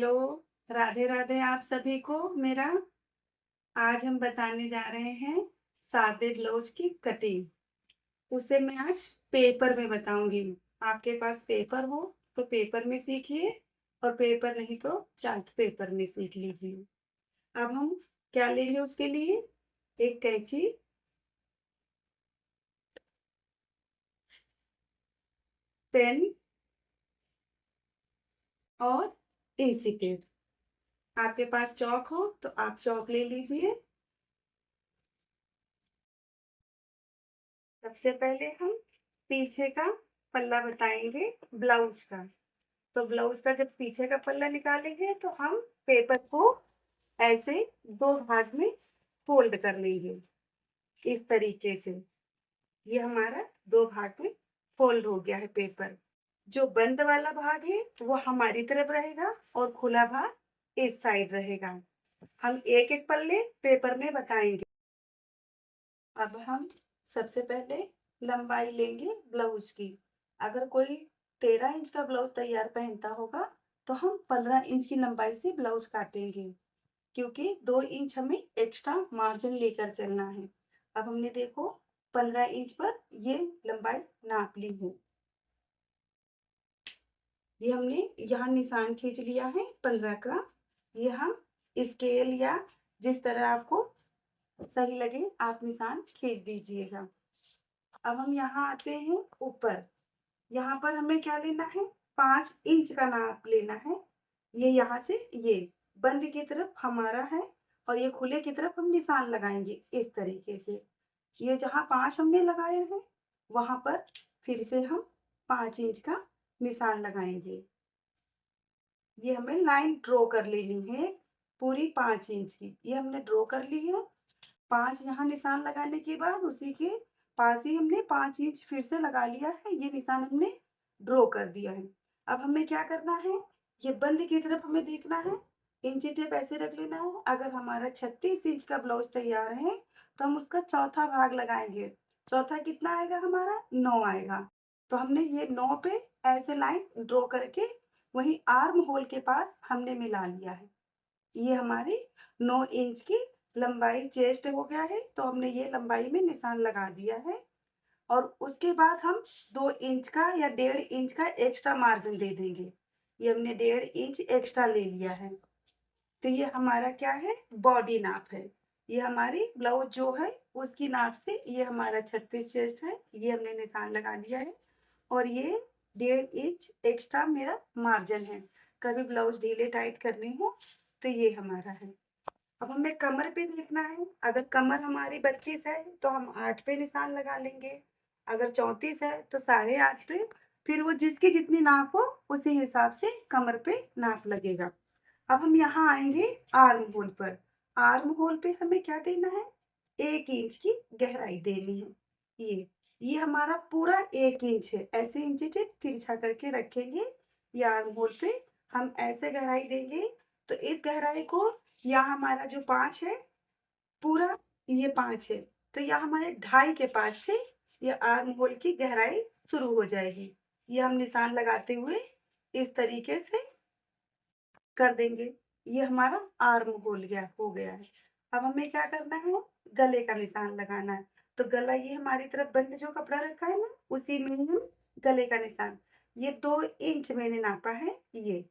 Hello, Radhe Radhe आप सभी को मेरा। आज हम बताने जा रहे हैं सादे ब्लाउज की कटिंग। उसे मैं आज पेपर में बताऊंगी। आपके पास पेपर हो तो पेपर में सीखिए, और पेपर नहीं तो चार्ट पेपर में सीख लीजिए। अब हम क्या लेंगे उसके लिए? एक कैंची, पेन और इंची टेप। आपके पास चौक हो तो आप चौक ले लीजिए। सबसे पहले हम पीछे का पल्ला बताएंगे ब्लाउज का। तो ब्लाउज का जब पीछे का पल्ला निकालेंगे तो हम पेपर को ऐसे दो भाग में फोल्ड कर लेंगे, इस तरीके से। ये हमारा दो भाग में फोल्ड हो गया है पेपर। जो बंद वाला भाग है वो हमारी तरफ रहेगा और खुला भाग इस साइड रहेगा। हम एक एक पल्ले पेपर में बताएंगे। अब हम सबसे पहले लंबाई लेंगे ब्लाउज की। अगर कोई 13 इंच का ब्लाउज तैयार पहनता होगा तो हम 15 इंच की लंबाई से ब्लाउज काटेंगे, क्योंकि 2 इंच हमें एक्स्ट्रा मार्जिन लेकर चलना है। अब हमने देखो 15 इंच पर ये लंबाई नाप ली है। ये हमने यहाँ निशान खींच लिया है 15 का। ये हम स्केल या जिस तरह आपको सही लगे आप निशान खींच दीजिएगा। अब हम यहाँ आते हैं ऊपर। यहाँ पर हमें क्या लेना है? 5 इंच का नाप लेना है। ये यहाँ से ये बंद की तरफ हमारा है और ये खुले की तरफ हम निशान लगाएंगे इस तरीके से। ये जहाँ 5 हमने लगाए हैं वहां पर फिर से हम 5 इंच का निशान लगाएंगे। ये हमें लाइन ड्रॉ कर लेनी है पूरी 5 इंच की। ये हमने ड्रॉ कर ली है। 5 यहाँ निशान लगाने के बाद उसी के पास ही हमने 5 इंच फिर से लगा लिया है। ये निशान हमने ड्रॉ कर दिया है। अब हमें क्या करना है? ये बंद की तरफ हमें देखना है। इंची टेप ऐसे रख लेना है। अगर हमारा 36 इंच का ब्लाउज तैयार है तो हम उसका चौथा भाग लगाएंगे। चौथा कितना आएगा? हमारा 9 आएगा। तो हमने ये 9 पे ऐसे लाइन ड्रॉ करके वही आर्म होल के पास हमने मिला लिया है। ये हमारी 9 इंच की लंबाई चेस्ट हो गया है। तो हमने ये लंबाई में निशान लगा दिया है। और उसके बाद हम 2 इंच का या 1.5 इंच का एक्स्ट्रा मार्जिन दे देंगे। ये हमने 1.5 इंच एक्स्ट्रा ले लिया है। तो ये हमारा क्या है? बॉडी नाप है। ये हमारी ब्लाउज जो है उसकी नाप से ये हमारा 36 चेस्ट है। ये हमने निशान लगा लिया है। और ये 1.5 इंच एक्स्ट्रा मेरा मार्जिन है। कभी ब्लाउज ढीले टाइट करने हो तो ये हमारा है। अब हमें कमर पे देखना है। अगर कमर हमारी 32 है तो हम 8 पे निशान लगा लेंगे। अगर 34 है तो 8.5 पे। फिर वो जिसकी जितनी नाप हो उसी हिसाब से कमर पे नाप लगेगा। अब हम यहाँ आएंगे आर्म होल पर। आर्म होल पे हमें क्या देना है? 1 इंच की गहराई देनी है। ये हमारा पूरा 1 इंच है। ऐसे इंची टेप तिरछा करके रखेंगे। ये आर्म होल पे हम ऐसे गहराई देंगे। तो इस गहराई को, यहाँ हमारा जो 5 है पूरा, ये 5 है। तो यहाँ हमारे 2.5 के पास से ये आर्म होल की गहराई शुरू हो जाएगी। ये हम निशान लगाते हुए इस तरीके से कर देंगे। ये हमारा आर्म होल गया हो गया है। अब हमें क्या करना है? गले का निशान लगाना है। तो गला ये हमारी तरफ बंद जो कपड़ा रखा है ना उसी में ही हम गले का निशान, ये 2 इंच मैंने नापा है। ये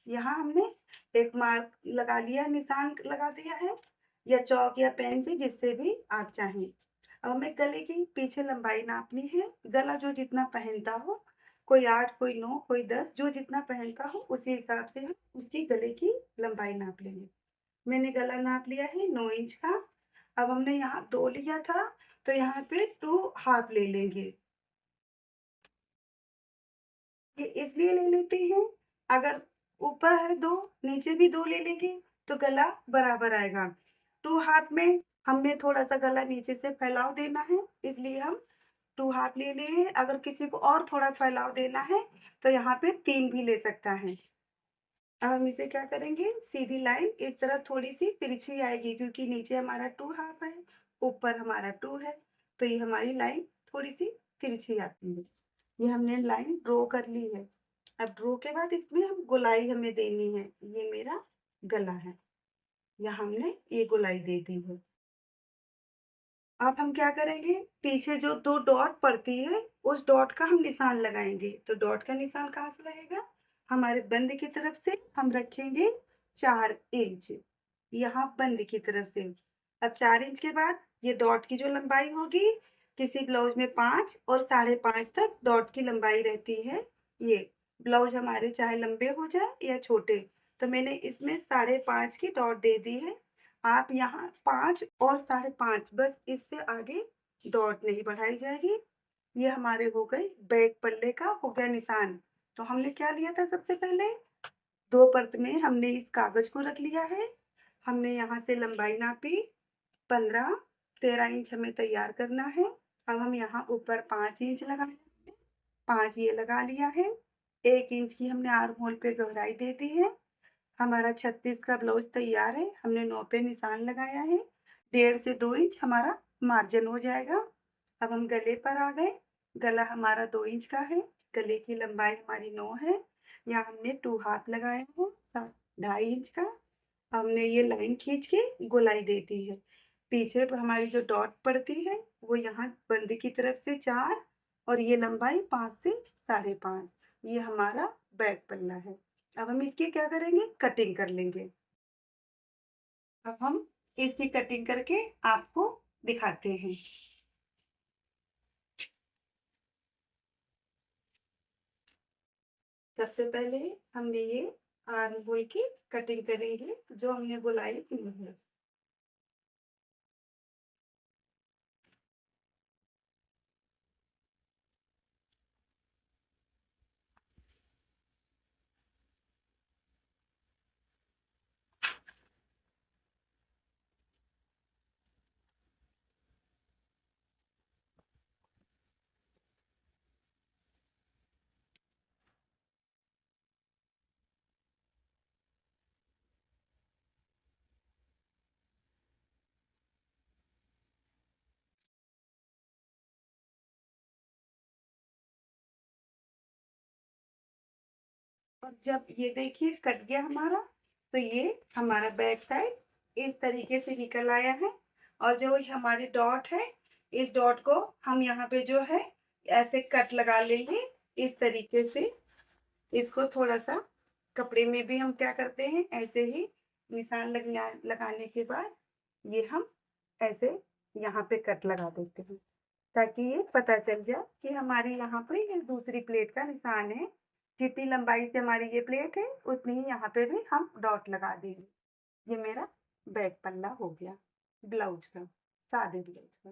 यहाँ हमने एक मार्क लगा लिया, निशान लगा दिया है, या चौक या पेन से जिससे भी आप चाहें। अब हमें गले की पीछे लंबाई नापनी है। गला जो जितना पहनता हो, कोई 8 कोई 9 कोई 10, जो जितना पहनता हो उसी हिसाब से हम उसकी गले की लंबाई नाप लेंगे। मैंने गला नाप लिया है 9 इंच का। अब हमने यहाँ 2 लिया था तो यहाँ पे 2 हाफ ले लेंगे। ये इसलिए ले लेते हैं, अगर ऊपर है 2 नीचे भी 2 ले लेंगे तो गला बराबर आएगा। 2 हाथ में हमें थोड़ा सा गला नीचे से फैलाव देना है, इसलिए हम 2 हाथ ले लिए हैं। अगर किसी को और थोड़ा फैलाव देना है तो यहाँ पे 3 भी ले सकता है। अब हम इसे क्या करेंगे? सीधी लाइन इस तरह थोड़ी सी तिरछी आएगी, क्योंकि नीचे हमारा 2 हाफ है, ऊपर हमारा 2 है। तो ये हमारी लाइन थोड़ी सी तिरछी आती है। ये हमने लाइन ड्रॉ कर ली है। अब ड्रॉ के बाद इसमें हम गोलाई हमें देनी है। ये मेरा गला है, यहाँ हमने ये गोलाई दे दी है। अब हम क्या करेंगे, पीछे जो 2 डॉट पड़ती है उस डॉट का हम निशान लगाएंगे। तो डॉट का निशान कहाँ से लगेगा, हमारे बंद की तरफ से हम रखेंगे 4 इंच, यहाँ बंद की तरफ से। अब 4 इंच के बाद ये डॉट की जो लंबाई होगी, किसी ब्लाउज में 5 और 5.5 तक डॉट की लंबाई रहती है। ये ब्लाउज हमारे चाहे लंबे हो जाए या छोटे, तो मैंने इसमें 5.5 की डॉट दे दी है। आप यहाँ 5 और 5.5, बस इससे आगे डॉट नहीं बढ़ाई जाएगी। ये हमारे हो गए बैक पल्ले का हो गया निशान। तो हमने क्या लिया था, सबसे पहले 2 परत में हमने इस कागज को रख लिया है। हमने यहाँ से लंबाई नापी 15, 13 इंच हमें तैयार करना है। अब हम यहाँ ऊपर 5 इंच लगाए, 5 ये लगा लिया है। 1 इंच की हमने आर्म होल पे गहराई दे दी है। हमारा 36 का ब्लाउज तैयार है, हमने 9 पे निशान लगाया है। 1.5 से 2 इंच हमारा मार्जिन हो जाएगा। अब हम गले पर आ गए। गला हमारा 2 इंच का है, गले की लंबाई हमारी 9 है। यहाँ हमने 2 हाफ लगाया है 2.5 इंच का। हमने ये लाइन खींच के गोलाई दे दी है। पीछे पर हमारी जो डॉट पड़ती है वो यहाँ बंद की तरफ से 4 और ये लंबाई 5 से 5.5, ये हमारा बैक पल्ला है। अब हम इसकी क्या करेंगे, कटिंग कर लेंगे। अब हम इसकी कटिंग करके आपको दिखाते हैं। सबसे पहले हमने ये आर्म होल की कटिंग करेंगे, जो हमने गोलाई की है। और जब ये देखिए कट गया हमारा, तो ये हमारा बैक साइड इस तरीके से निकल आया है। और जो हमारी डॉट है, इस डॉट को हम यहाँ पे जो है ऐसे कट लगा लेंगे इस तरीके से। इसको थोड़ा सा कपड़े में भी हम क्या करते हैं, ऐसे ही निशान लगाने के बाद ये हम ऐसे यहाँ पे कट लगा देते हैं, ताकि ये पता चल जाए कि हमारी यहाँ पे ये दूसरी प्लेट का निशान है। जितनी लंबाई से हमारी ये प्लेट है उतनी ही यहाँ पे भी हम डॉट लगा देंगे। ये मेरा बैक पल्ला हो गया ब्लाउज का, सादे ब्लाउज का।